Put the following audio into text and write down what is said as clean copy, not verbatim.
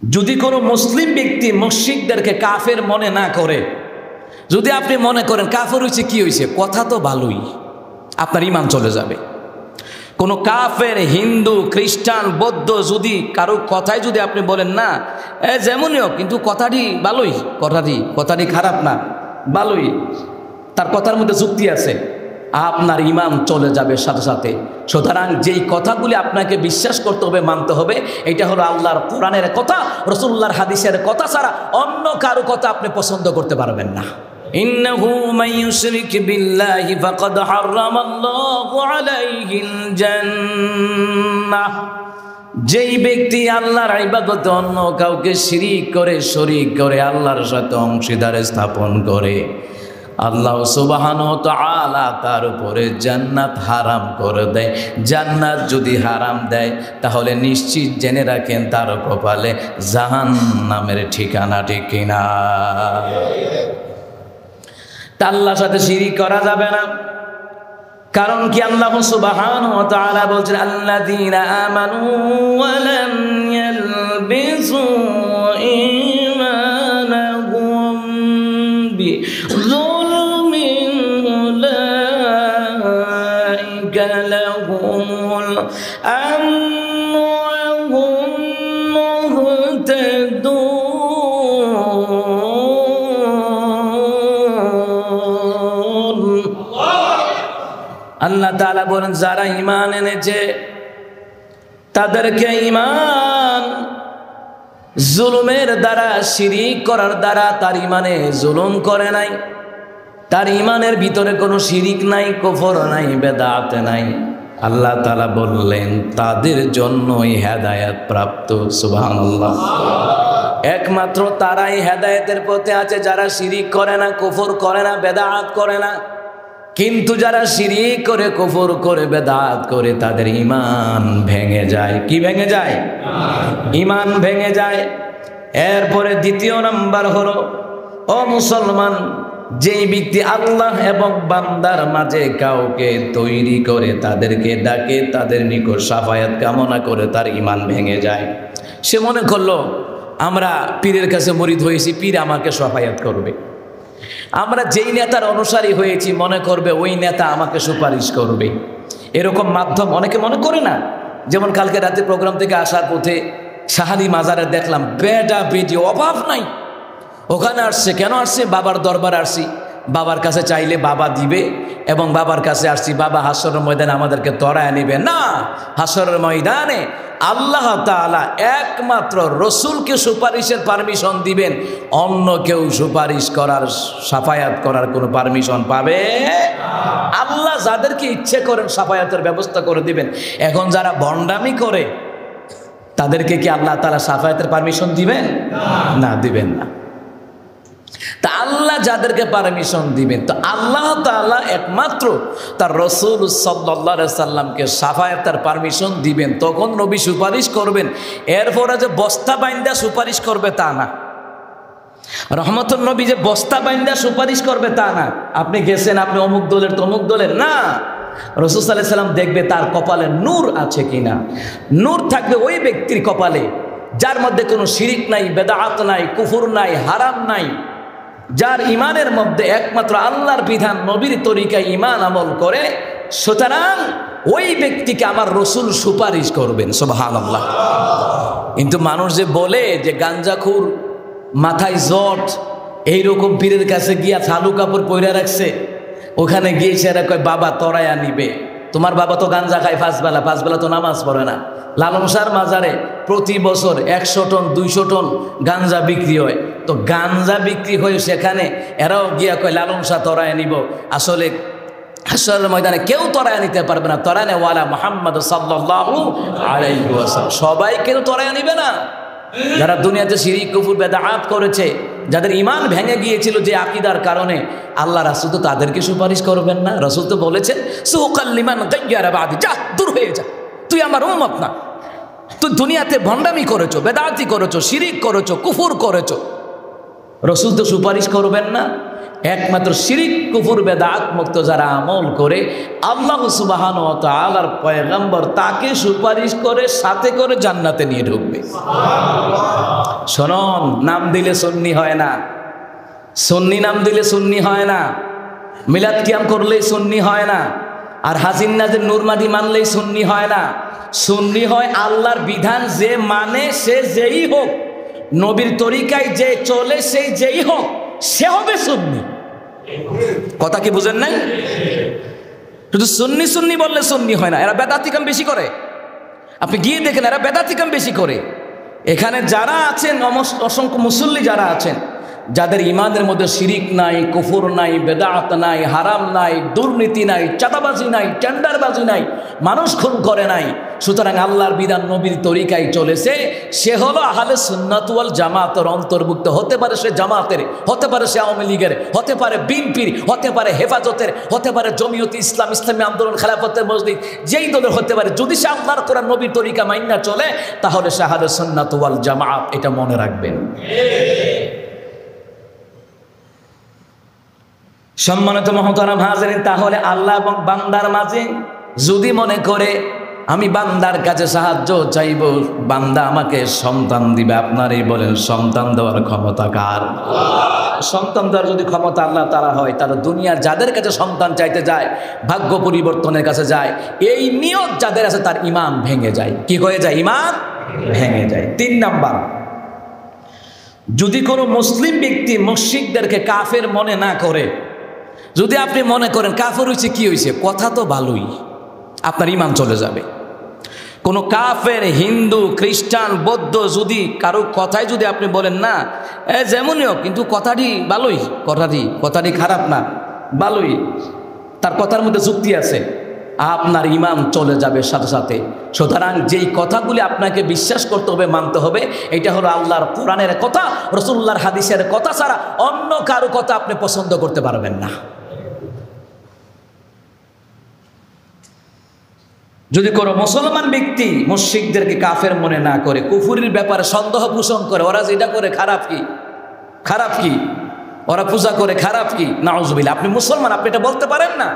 যদি কোনো মুসলিম ব্যক্তি মুশরিকদেরকে কাফের মনে না করে, যদি আপনি মনে করেন কাফের হয়েছে কি হয়েছে, কথা তো ভালোই, আপনার ঈমান চলে যাবে। কোনো কাফের, হিন্দু, খ্রিস্টান, বৌদ্ধ যদি কারো কথায় যদি আপনি বলেন না যেমনই হোক কিন্তু কথাটি ভালোই, কথাটি খারাপ না, ভালোই, তার কথার মধ্যে যুক্তি আছে, আপনার ঈমান চলে যাবে সাথে সাথে। সুতরাং যেই কথাগুলি আপনাকে বিশ্বাস করতে হবে, মানতে হবে, এটা হলো আল্লাহর কোরআনের কথা, রাসূলুল্লাহর হাদিসের কথা ছাড়া অন্য কারো কথা আপনি পছন্দ করতে পারবেন না। ইন্নাহু মান ইউশরিক বিল্লাহি ফাকাদ হারামাল্লাহু আলাইহিল জান্নাহ। যেই ব্যক্তি আল্লাহর ইবাদতে অন্য কাউকে শরীক করে আল্লাহর সাথে অংশীদার স্থাপন করে, আল্লাহ সুবহানাহু ওয়া তাআলা তার উপরে জান্নাত হারাম করে দেয়। জান্নাত যদি হারাম দেয় তাহলে নিশ্চিত জেনে রাখেন তার কপালে জাহান্নামের ঠিকানা, ঠিক কিনা? তা আল্লাহর সাথে শিরিক করা যাবে না। কারণ কি আল্লাহ সুবহানাহু ওয়া তাআলা বলছেন আল্লাযীনা আমানু ওয়া লাম ইয়ালবিসু ঈমানাহুম বিযুলমিন উলাইকা লাহুমুল আমনু ওয়া হুম মুহতাদুন। আল্লাহ তাআলা বলেন যারা ঈমান এনেছে তাদেরকে ঈমান জুলুমের দ্বারা, শিরিক করার দ্বারা তার ঈমানে জুলুম করে নাই, তার ঈমানের ভিতরে কোনো শিরিক নাই, কুফর নাই, বেদাত নাই। আল্লাহ তাআলা বললেন তাদের জন্যই হেদায়েত প্রাপ্ত। সুবহানাল্লাহ। একমাত্র তারাই হেদায়েতের পথে আছে যারা শিরিক করে না, কুফর করে না, বেদাত করে না। কিন্তু যারা শিরিক করে, কুফর করে, বেদাত করে তাদের ঈমান ভেঙে যায়। কি ভেঙে যায়? ঈমান ভেঙে যায়। এরপরে দ্বিতীয় নাম্বার হলো, ও মুসলমান, যেই ব্যক্তি আল্লাহ এবং বান্দার মাঝে কাউকে তৈরি করে তাদেরকে ডাকে, তাদের নিকট শাফায়াত কামনা করে, তার ঈমান ভেঙে যায়। সে মনে করলো আমরা পীরের কাছে মুরিদ হয়েছি, পীর আমাকে শাফায়াত করবে। আমরা যেই নেতার অনুসারী হয়েছি মনে করবে ওই নেতা আমাকে সুপারিশ করবে। এরকম মাধ্যম অনেকে মনে করে না। যেমন কালকে রাতে প্রোগ্রাম থেকে আসার পথে শাহালি মাজারে দেখলাম বেটা বেটি অভাব নাই, ওখানে আসছে। কেন আসছে? বাবার দরবার আসছি, বাবার কাছে চাইলে বাবা দিবে, এবং বাবার কাছে আসছি বাবা হাসরের ময়দানে আমাদেরকে তরায় নেবে না। হাসরের ময়দানে আল্লাহ তাআলা একমাত্র রসুলকে সুপারিশের পারমিশন দিবেন, অন্য কেউ সুপারিশ করার, শাফায়াত করার কোনো পারমিশন পাবে? আল্লাহ যাদেরকে ইচ্ছে করেন শাফায়াতের ব্যবস্থা করে দিবেন। এখন যারা ভণ্ডামি করে তাদেরকে কি আল্লাহ তাআলা শাফায়াতের পারমিশন দিবেন? না, দিবেন না। তা আল্লাহ যাদেরকে পারমিশন দিবেন, তো আল্লাহ তাআলা একমাত্র তার রাসূল সাল্লাল্লাহু আলাইহি সাল্লামকে শাফায়াতের পারমিশন দিবেন, তখন নবী সুপারিশ করবেন। এরপরে যে বস্তা বাইন্দা সুপারিশ করবে তা না। রহমতুল নবী যে বস্তা বাইন্দা সুপারিশ করবে তা না। আপনি গেছেন, আপনি অমুক দলের তমুক দলের না। রাসূল সাল্লাল্লাহু আলাইহি সাল্লাম দেখবে তার কপালে নূর আছে কিনা। নূর থাকবে ওই ব্যক্তির কপালে যার মধ্যে কোনো শিরিক নাই, বেদাত নাই, কুফর নাই, হারাম নাই, যার ঈমানের মধ্যে একমাত্র আল্লাহর বিধান, নবীর তরিকায় ঈমান আমল করে। সুতরাং ওই ব্যক্তিকে আমার রসুল সুপারিশ করবেন। সুবহানাল্লাহ। কিন্তু মানুষ যে বলে যে গাঞ্জাখুর, মাথায় জট, এইরকম পীরের কাছে গিয়া চালু কাপড় পইরা রাখছে, ওখানে গিয়ে সেরা কয় বাবা তরায়া নিবে। তোমার বাবা তো গাঞ্জা খায় পাঁচ বেলা তো নামাজ পড়ে না। লালন শাহর মাজারে প্রতি বছর 100 টন 200 টন গাঞ্জা বিক্রি হয়। তো গাঞ্জা বিক্রি হয়ে সেখানে এরাও গিয়া কয় লালন শাহ তরায় নিব। আসলে হাসরের ময়দানে কেউ তরায় নিতে পারবে না। তরায় ওয়ালা মুহাম্মদ সাল্লাল্লাহু আলাইহি ওয়াসাল্লাম, সবাই কেউ তরায় নিবে না। যারা দুনিয়াতে শিরিক, কুফর, বেদাত করেছে, যাদের ঈমান ভেঙে গিয়েছিল যে আকীদার কারণে, আল্লাহ রাসূল তো তাদেরকে সুপারিশ করবেন না। রাসূল তো বলেছেন সুকাল লিমান গায়্যারা বাদি, যা দূর হয়ে যা, তুই আমার উম্মত না। তুই দুনিয়াতে ভণ্ডামি করেছো, বেদাতি করেছো, শিরিক করেছো, কুফর করেছো। রাসূল তো সুপারিশ করবেন না। একমাত্র শিরিক, কুফর, বেদাত মুক্ত যারা আমল করে আল্লাহ সুবহানাহু ওয়া তাআলার পয়গম্বর তাকে সুপারিশ করে সাথে করে জান্নাতে নিয়ে ঢুকবে। সুবহানাল্লাহ। শোনন, নাম দিলে সুন্নি হয় না, সুন্নি নাম দিলে সুন্নি হয় না, মিলাদ কিয়াম করলেই সুন্নি হয় না, আর হাজির নাজির নূর মাদি মানলেই সুন্নি হয় না। সুন্নি হয় আল্লাহর বিধান যে মানে, সে যেই হোক, নবীর তরিকায় যে চলে সেই যেই হোক, সে হবে সুন্নি। কথা কি বুঝেন নাই? শুধু সুন্নি সুন্নি বললে সুন্নি হয় না, এরা বেদাতি কাম বেশি করে। আপনি গিয়ে দেখেন এরা বেদাতি কাম বেশি করে। এখানে যারা আছেন, অসংখ্য মুসল্লি যারা আছেন, যাদের ইমানের মধ্যে শিরিক নাই, কুফর নাই, বেদাত নাই, হারাম নাই, দুর্নীতি নাই, চাঁদাবাজি নাই, টেন্ডারবাজি নাই, মানুষ খুন করে নাই, সুতরাং আল্লাহর বিধান নবীর তরিকায় চলেছে, সে হলো আহলে সুন্নাত ওয়াল জামাতের অন্তর্ভুক্ত। হতে পারে সে জামাতের, হতে পারে সে আওয়ামী লীগের, হতে পারে বিএনপির, হতে পারে হেফাজতের, হতে পারে জমিয়তে ইসলাম, ইসলামী আন্দোলন, খেলাফতের মসজিদ, যেই দলের হতে পারে। যদি সে আল্লাহর কোরআন নবীর তরিকা মাইন্না চলে, তাহলে সে আহলে সুন্নাত ওয়াল জামাত। এটা মনে রাখবেন। সম্মানিত মুহতারাম হাজিরিন, তাহলে আল্লাহ এবং বান্দার মাঝে যদি মনে করে আমি বান্দার কাছে সাহায্য চাইব, বান্দা আমাকে সন্তান দিবে, আপনারই বলেন সন্তান দেওয়ার ক্ষমতা কার? সন্তান দেওয়ার যদি ক্ষমতা আল্লাহ তাআলা হয়, তাহলে দুনিয়ার যাদের কাছে সন্তান চাইতে যায়, ভাগ্য পরিবর্তনের কাছে যায়, এই নিয়ত যাদের আছে তার ঈমান ভেঙে যায়। কি হয়ে যায়? ঈমান ভেঙে যায়। 3 নাম্বার, যদি কোনো মুসলিম ব্যক্তি মুশরিকদেরকে কাফের মনে না করে, যদি আপনি মনে করেন কাফের হয়েছে, কি হয়েছে, কথা তো ভালোই, আপনার ঈমান চলে যাবে। কোনো কাফের, হিন্দু, খ্রিস্টান, বৌদ্ধ যদি কারো কথায় যদি আপনি বলেন না যেমনই হোক, কিন্তু কথাটি ভালোই, কথাটি খারাপ না, ভালোই, তার কথার মধ্যে যুক্তি আছে, আপনার ঈমান চলে যাবে সাথে সাথে। সুতরাং যেই কথাগুলি আপনাকে বিশ্বাস করতে হবে, মানতে হবে, এটা হলো আল্লাহর কোরআনের কথা, রাসূলুল্লাহর হাদিসের কথা ছাড়া অন্য কারো কথা আপনি পছন্দ করতে পারবেন না। যদি কোনো মুসলমান ব্যক্তি মুশরিকদেরকে কাফের মনে না করে, কুফুরির ব্যাপারে সন্দেহ পোষণ করে, ওরা যেটা করে খারাপ কি, ওরা পূজা করে খারাপ কি, নাউজুবিল্লাহ, আপনি মুসলমান, আপনি এটা বলতে পারেন না।